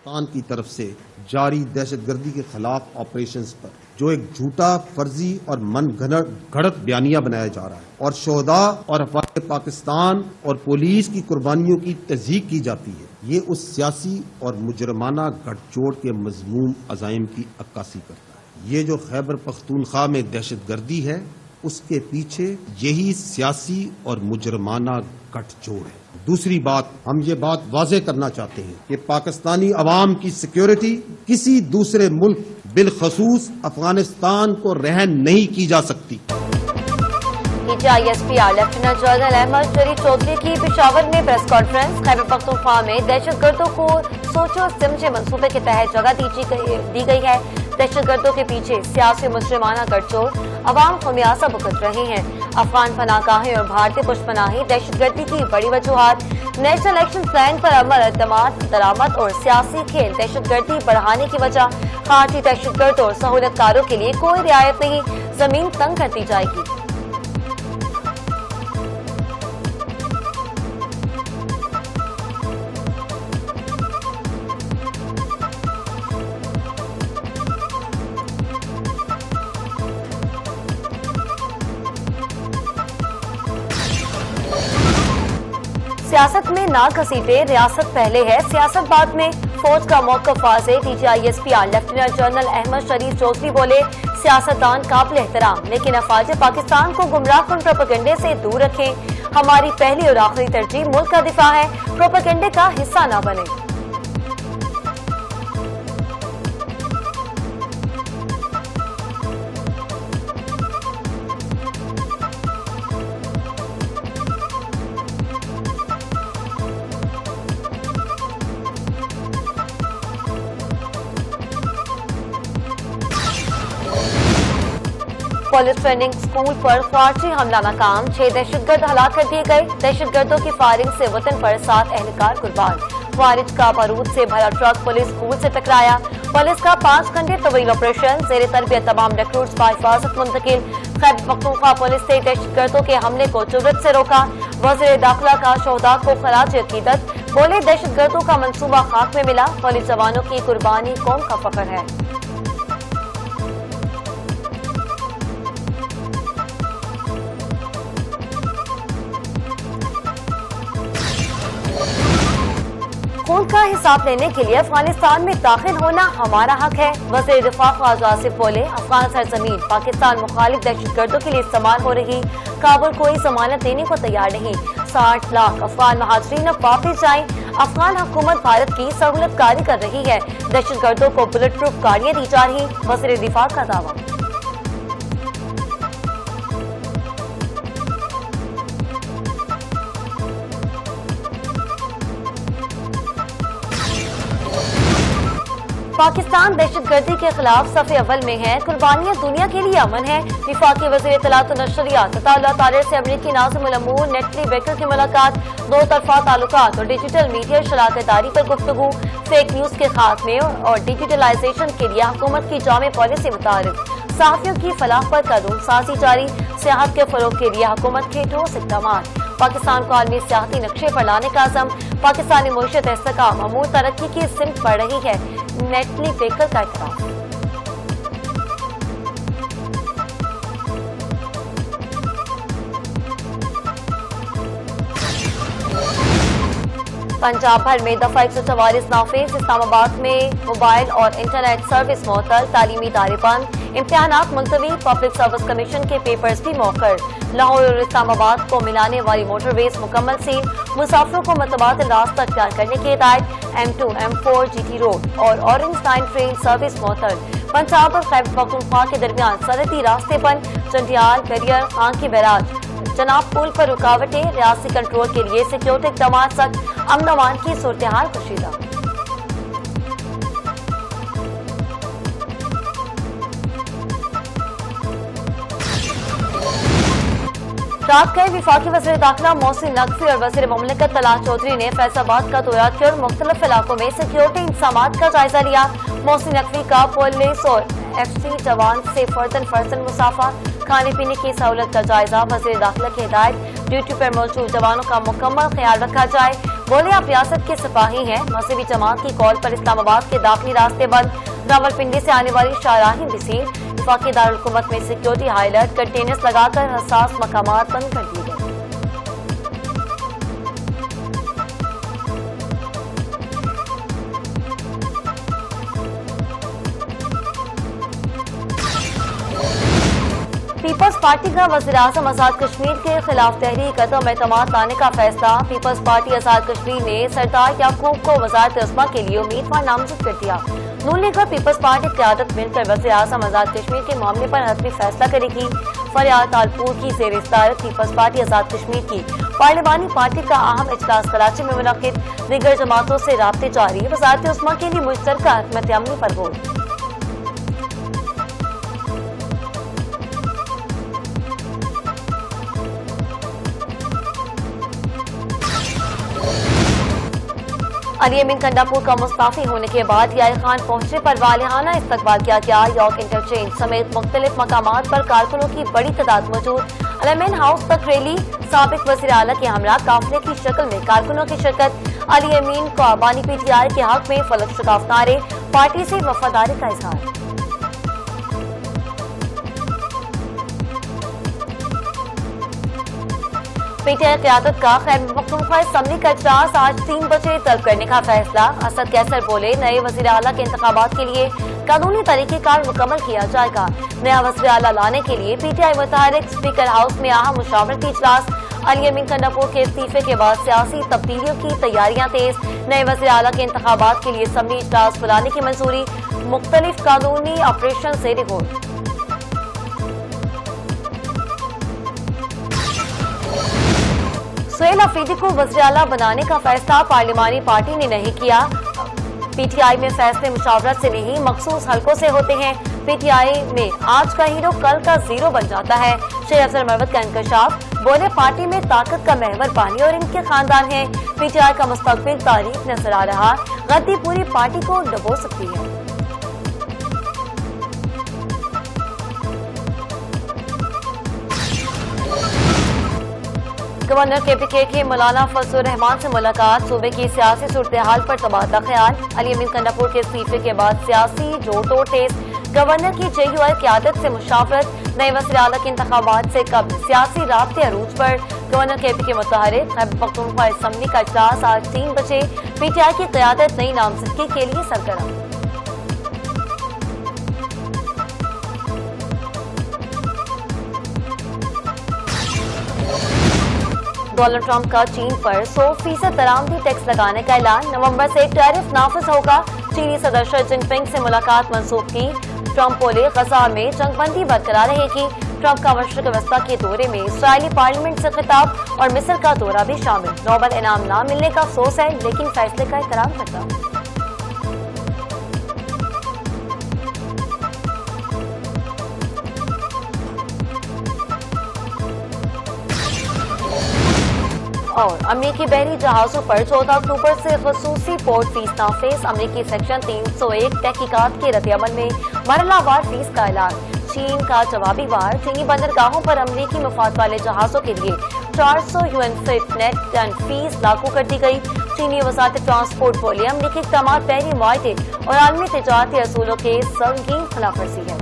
پاکستان کی طرف سے جاری دہشت گردی کے خلاف آپریشنز پر جو ایک جھوٹا، فرضی اور من گھڑت بیانیہ بنایا جا رہا ہے اور شہداء اور افواج پاکستان اور پولیس کی قربانیوں کی تضحیق کی جاتی ہے، یہ اس سیاسی اور مجرمانہ گٹھ جوڑ کے مذموم عزائم کی عکاسی کرتا ہے۔ یہ جو خیبر پختونخوا میں دہشت گردی ہے، اس کے پیچھے یہی سیاسی اور مجرمانہ گٹھ جوڑ ہے۔ دوسری بات، ہم یہ بات واضح کرنا چاہتے ہیں کہ پاکستانی عوام کی سیکیورٹی کسی دوسرے ملک بالخصوص افغانستان کو رہن نہیں کی جا سکتی۔ DGISPR لیفٹیننٹ جنرل احمد شریف چودھری کی پشاور میں پریس کانفرنس۔ خیبر پختونخوا میں دہشت گردوں کو سوچو سمجھے منصوبے کے تحت جگہ دی گئی ہے۔ دہشت گردوں کے پیچھے سیاسی مجرمانہ گٹھ جوڑ عوام خمیازہ بھگت رہے ہیں۔ افغان پناہ گاہیں اور بھارتی پشت پناہی دہشت گردی کی بڑی وجوہات۔ نیشنل ایکشن پلان پر عمل، اعتماد، درآمد اور سیاسی کھیل دہشت گردی بڑھانے کی وجہ۔ خارجی دہشت گرد اور سہولت کاروں کے لیے کوئی رعایت نہیں، زمین تنگ کر دی جائے گی۔ سیاست میں نہ گھسیٹے، ریاست پہلے ہے، سیاست بعد میں۔ فوج کا موقف واضح۔ DGISPR لیفٹیننٹ جنرل احمد شریف چودھری بولے، سیاستدان قابل احترام، لیکن افواج پاکستان کو گمراہ کن پروپیگنڈے سے دور رکھیں۔ ہماری پہلی اور آخری ترجیح ملک کا دفاع ہے، پروپیگنڈے کا حصہ نہ بنے۔ پولیس ٹریننگ سکول پر خارجی حملہ ناکام، 6 دہشت گرد ہلاک کر دیے گئے۔ دہشت گردوں کی فائرنگ سے وطن پر 7 اہلکار قربان۔ خارج کا بارود سے بھرا ٹرک پولیس سکول سے ٹکرایا۔ پولیس کا 5 گھنٹے طویل آپریشن، زیر تربیت تمام ریکروٹس بحفاظت منتقل۔ خیبر پختونخوا پولیس نے دہشت گردوں کے حملے کو جرأت سے روکا۔ وزیر داخلہ کا شہداء کو خراج عقیدت، بولے دہشت گردوں کا منصوبہ خاک میں ملا، پولیس جوانوں کی قربانی قوم کا فخر ہے۔ خون کا حساب لینے کے لیے افغانستان میں داخل ہونا ہمارا حق ہے، وزیر دفاع خواجہ آصف بولے، افغان سرزمین پاکستان مخالف دہشت گردوں کے لیے استعمال ہو رہی، کابل کوئی ضمانت دینے کو تیار نہیں۔ 60 لاکھ افغان مہاجرین اب واپس جائیں، افغان حکومت بھارت کی سہولت کاری کر رہی ہے، دہشت گردوں کو بلٹ پروف گاڑیاں دی جا رہی، وزیر دفاع کا دعویٰ۔ پاکستان دہشت گردی کے خلاف صف اول میں ہے، قربانیاں دنیا کے لیے امن ہے۔ وفاقی وزیر اطلاعات و نشریات عطاءاللہ طاہر سے امریکی ناظم الامور نیٹلی بیکر کی ملاقات، 2 طرفہ تعلقات اور ڈیجیٹل میڈیا شراکت داری پر گفتگو۔ فیک نیوز کے خاتمے اور ڈیجیٹلائزیشن کے لیے حکومت کی جامع پالیسی متعارف، صحافیوں کی فلاح پر قانون سازی جاری، سیاحت کے فروغ کے لیے حکومت کے ٹھوس اقدامات، پاکستان کو عالمی سیاحتی نقشے پر لانے کا عزم، پاکستانی معیشت استحکام امور ترقی کی سمت بڑھ رہی ہے، نیٹلی بیکر کا اعتراف۔ پنجاب بھر میں دفعہ 144 نافذ، اسلام آباد میں موبائل اور انٹرنیٹ سروس معطل، تعلیمی ادارے بند، امتحانات ملتوی، پبلک سروس کمیشن کے پیپرز بھی موخر۔ لاہور اور اسلام آباد کو ملانے والی موٹر ویز مکمل سیل، مسافروں کو متبادل راستہ اختیار کرنے کی ہدایت۔ M2 M4 GT روڈ اور اورنج لائن ٹرین سروس معطل۔ پنجاب اور خیبر پختونخوا کے درمیان سرحدی راستے بند، چنڈیال، گریر، خان کی بیراج، جناب پل پر رکاوٹیں، ریاستی کنٹرول کے لیے سیکیورٹی اقدامات سخت، امن و امان کی صورتحال کشیدہ۔ رات گئے وفاقی وزیر داخلہ محسن نقوی اور وزیر مملکت طلعت چودھری نے فیض آباد کا دورہ کیا اور مختلف علاقوں میں سیکیورٹی انتظامات کا جائزہ لیا۔ محسن نقوی کا پولیس اور FC جوان سے فردن مسافہ، کھانے پینے کی سہولت کا جائزہ. وزیر داخلہ کی ہدایت ڈیوٹی پر موجود جوانوں کا مکمل خیال رکھا جائے. بولے آپ ریاست کے سپاہی ہیں. مذہبی جماعت کی کال پر اسلام آباد کے داخلی راستے بند. راولپنڈی سے آنے والی شاہراہیں بھی سیل. وفاقی دارالحکومت میں سیکیورٹی ہائی الرٹ. کنٹینرز لگا کر حساس مقامات بند کر دیے گئے. پیپلز پارٹی کا وزیر اعظم آزاد کشمیر کے خلاف تحریک عدم اعتماد لانے کا فیصلہ. پیپلز پارٹی آزاد کشمیر نے سردار یعقوب کو وزارت عظمیٰ کے لیے امیدوار نامزد کر دیا. نون لیگ اور پیپلز پارٹی قیادت مل کر وزیر اعظم آزاد کشمیر کے معاملے پر حتمی فیصلہ کرے گی. فریاد تالپور کی زیر صدارت پیپلز پارٹی آزاد کشمیر کی پارلیمانی پارٹی کا اہم اجلاس کراچی میں منعقد. دیگر جماعتوں سے رابطے جاری. وزارت عظمیٰ کے لیے مشترکہ حکمت عملی پر غور. علی امین کنڈاپور کا مستعفی ہونے کے بعد یائے خان پہنچنے پر والہانہ استقبال کیا گیا. یارک انٹرچینج سمیت مختلف مقامات پر کارکنوں کی بڑی تعداد موجود. المین ہاؤس تک ریلی. سابق وزیر اعلیٰ کے ہمراہ قافلے کی شکل میں کارکنوں کی شرکت. علی امین کو بانی پی ٹی آئی کے حق میں فلک شکاف نعرے. پارٹی سے وفاداری کا اظہار. پی ٹی آئی قیادت کا خیبر پختونخوا اسمبلی کا اجلاس آج 3 بجے طلب کرنے کا فیصلہ. اسد کیسر بولے نئے وزیر اعلیٰ کے انتخابات کے لیے قانونی طریقہ کار مکمل کیا جائے گا. نیا وزیر اعلیٰ لانے کے لیے پی ٹی آئی متحرک اسپیکر ہاؤس میں اہم مشاورتی اجلاس. علی امین کنڈاپور کے استعفے کے بعد سیاسی تبدیلیوں کی تیاریاں تیز. نئے وزیر اعلیٰ کے انتخابات کے لیے اسمبلی اجلاس بلانے کی منظوری. مختلف قانونی آپریشن سے رپورٹ. سہیل افریدی کو وزیر اعلیٰ بنانے کا فیصلہ پارلیمانی پارٹی نے نہیں کیا. پی ٹی آئی میں فیصلے مشاورت سے نہیں مخصوص حلقوں سے ہوتے ہیں. پی ٹی آئی میں آج کا ہیرو کل کا زیرو بن جاتا ہے. شیخ افضل مروت کا انکشاف. بولے پارٹی میں طاقت کا محور بانی اور ان کے خاندان ہیں. پی ٹی آئی کا مستقبل تاریخ نظر آ رہا. غدی پوری پارٹی کو ڈبو سکتی ہے. گورنر کے پی کے مولانا فضل الرحمان سے ملاقات. صوبے کی سیاسی صورتحال پر تبادلہ خیال. علی امین کنڈاپور کے استعفے کے بعد سیاسی جوڑ توڑ تیز. گورنر کی جے یو آئی قیادت سے مشاورت. نئے وزیر اعلیٰ کے انتخابات سے قبل سیاسی رابطے عروج پر. گورنر کے پی کے متحرک خیبر پختونخوا اسمبلی کا اجلاس آج 3 بجے. پی ٹی آئی کی قیادت نئی نامزدگی کے لیے سرگرم. ڈونلڈ ٹرمپ کا چین پر 100% درآمدی ٹیکس لگانے کا اعلان. نومبر سے ٹیرف نافذ ہوگا. چینی صدر شی جن پنگ سے ملاقات منسوخ کی. ٹرمپ بولے غزہ میں جنگ بندی برقرار رہے گی. ٹرمپ کا مشرق وسطیٰ کے دورے میں اسرائیلی پارلیمنٹ سے خطاب اور مصر کا دورہ بھی شامل. نوبل انعام نہ ملنے کا افسوس ہے لیکن فیصلے کا احترام کرتا ہوں. اور امریکی بحری جہازوں پر 14 اکتوبر سے خصوصی پورٹ فیس نافذ. امریکی سیکشن 301 تحقیقات کے رد عمل میں مرحلہ وار فیس کا اعلان. چین کا جوابی وار. چینی بندرگاہوں پر امریکی مفاد والے جہازوں کے لیے 400 یوان فٹ نیٹ فیس لاگو کر دی گئی. چینی وزارت ٹرانسپورٹ بولے امریکی اقدامات بحری معاہدے اور عالمی تجارتی اصولوں کے سنگین خلاف ورزی ہے.